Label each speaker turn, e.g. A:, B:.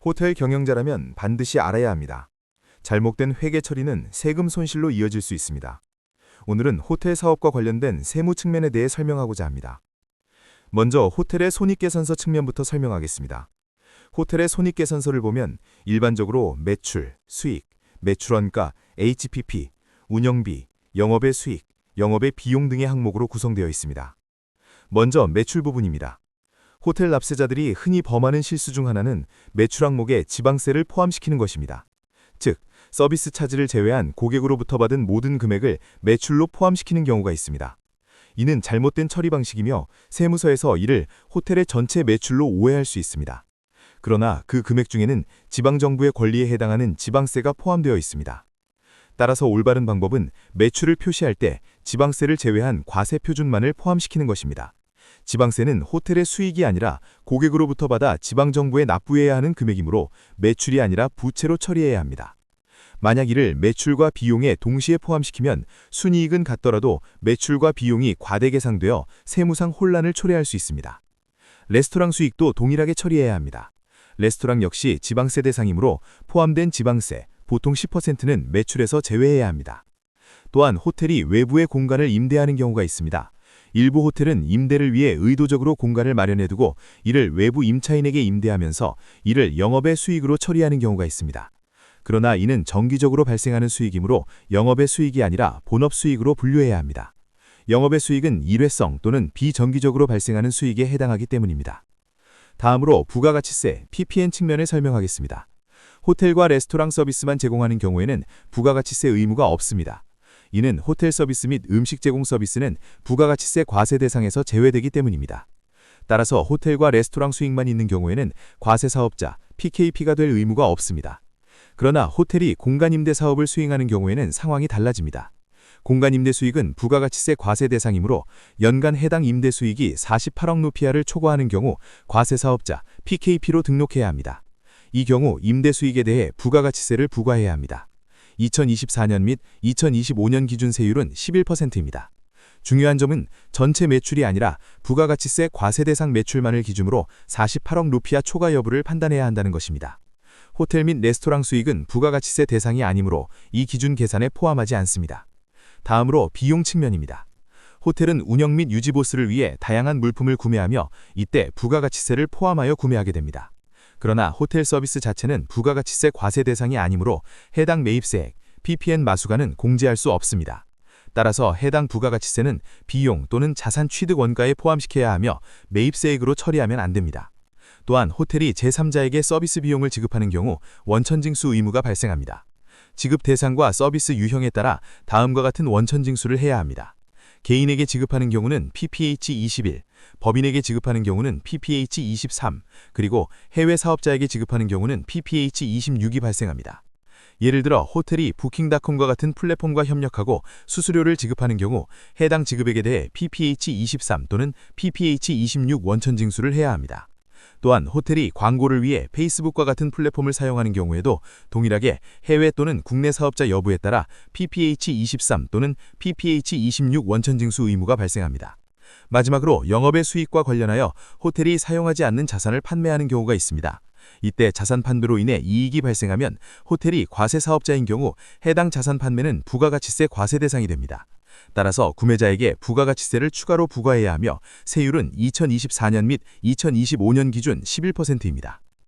A: 호텔 경영자라면 반드시 알아야 합니다. 잘못된 회계 처리는 세금 손실로 이어질 수 있습니다. 오늘은 호텔 사업과 관련된 세무 측면에 대해 설명하고자 합니다. 먼저 호텔의 손익계산서 측면부터 설명하겠습니다. 호텔의 손익계산서를 보면 일반적으로 매출, 수익, 매출원가, HPP, 운영비, 영업의 수익, 영업의 비용 등의 항목으로 구성되어 있습니다. 먼저 매출 부분입니다. 호텔 납세자들이 흔히 범하는 실수 중 하나는 매출 항목에 지방세를 포함시키는 것입니다. 즉, 서비스 차지를 제외한 고객으로부터 받은 모든 금액을 매출로 포함시키는 경우가 있습니다. 이는 잘못된 처리 방식이며 세무서에서 이를 호텔의 전체 매출로 오해할 수 있습니다. 그러나 그 금액 중에는 지방정부의 권리에 해당하는 지방세가 포함되어 있습니다. 따라서 올바른 방법은 매출을 표시할 때 지방세를 제외한 과세 표준만을 포함시키는 것입니다. 지방세는 호텔의 수익이 아니라 고객으로부터 받아 지방정부에 납부해야 하는 금액이므로 매출이 아니라 부채로 처리해야 합니다. 만약 이를 매출과 비용에 동시에 포함시키면 순이익은 같더라도 매출과 비용이 과대 계상되어 세무상 혼란을 초래할 수 있습니다. 레스토랑 수익도 동일하게 처리해야 합니다. 레스토랑 역시 지방세 대상이므로 포함된 지방세, 보통 10%는 매출에서 제외해야 합니다. 또한 호텔이 외부의 공간을 임대하는 경우가 있습니다. 일부 호텔은 임대를 위해 의도적으로 공간을 마련해두고 이를 외부 임차인에게 임대하면서 이를 영업의 수익으로 처리하는 경우가 있습니다. 그러나 이는 정기적으로 발생하는 수익이므로 영업의 수익이 아니라 본업 수익으로 분류해야 합니다. 영업의 수익은 일회성 또는 비정기적으로 발생하는 수익에 해당하기 때문입니다. 다음으로 부가가치세, PPN 측면을 설명하겠습니다. 호텔과 레스토랑 서비스만 제공하는 경우에는 부가가치세 의무가 없습니다. 이는 호텔 서비스 및 음식 제공 서비스는 부가가치세 과세 대상에서 제외되기 때문입니다. 따라서 호텔과 레스토랑 수익만 있는 경우에는 과세사업자, PKP가 될 의무가 없습니다. 그러나 호텔이 공간임대 사업을 수행하는 경우에는 상황이 달라집니다. 공간임대 수익은 부가가치세 과세 대상이므로 연간 해당 임대 수익이 48억 루피아를 초과하는 경우 과세사업자, PKP로 등록해야 합니다. 이 경우 임대 수익에 대해 부가가치세를 부과해야 합니다. 2024년 및 2025년 기준 세율은 11%입니다. 중요한 점은 전체 매출이 아니라 부가가치세 과세 대상 매출만을 기준으로 48억 루피아 초과 여부를 판단해야 한다는 것입니다. 호텔 및 레스토랑 수익은 부가가치세 대상이 아니므로 이 기준 계산에 포함하지 않습니다. 다음으로 비용 측면입니다. 호텔은 운영 및 유지 보수를 위해 다양한 물품을 구매하며 이때 부가가치세를 포함하여 구매하게 됩니다. 그러나 호텔 서비스 자체는 부가가치세 과세 대상이 아니므로 해당 매입세액, PPN 마수가는 공제할 수 없습니다. 따라서 해당 부가가치세는 비용 또는 자산 취득 원가에 포함시켜야 하며 매입세액으로 처리하면 안 됩니다. 또한 호텔이 제3자에게 서비스 비용을 지급하는 경우 원천징수 의무가 발생합니다. 지급 대상과 서비스 유형에 따라 다음과 같은 원천징수를 해야 합니다. 개인에게 지급하는 경우는 PPH 21, 법인에게 지급하는 경우는 PPH 23, 그리고 해외 사업자에게 지급하는 경우는 PPH 26이 발생합니다. 예를 들어 호텔이 부킹닷컴과 같은 플랫폼과 협력하고 수수료를 지급하는 경우 해당 지급액에 대해 PPH 23 또는 PPH 26 원천징수를 해야 합니다. 또한 호텔이 광고를 위해 페이스북과 같은 플랫폼을 사용하는 경우에도 동일하게 해외 또는 국내 사업자 여부에 따라 PPH 23 또는 PPH 26 원천징수 의무가 발생합니다. 마지막으로 영업의 수익과 관련하여 호텔이 사용하지 않는 자산을 판매하는 경우가 있습니다. 이때 자산 판매로 인해 이익이 발생하면 호텔이 과세 사업자인 경우 해당 자산 판매는 부가가치세 과세 대상이 됩니다. 따라서 구매자에게 부가가치세를 추가로 부과해야 하며 세율은 2024년 및 2025년 기준 11%입니다.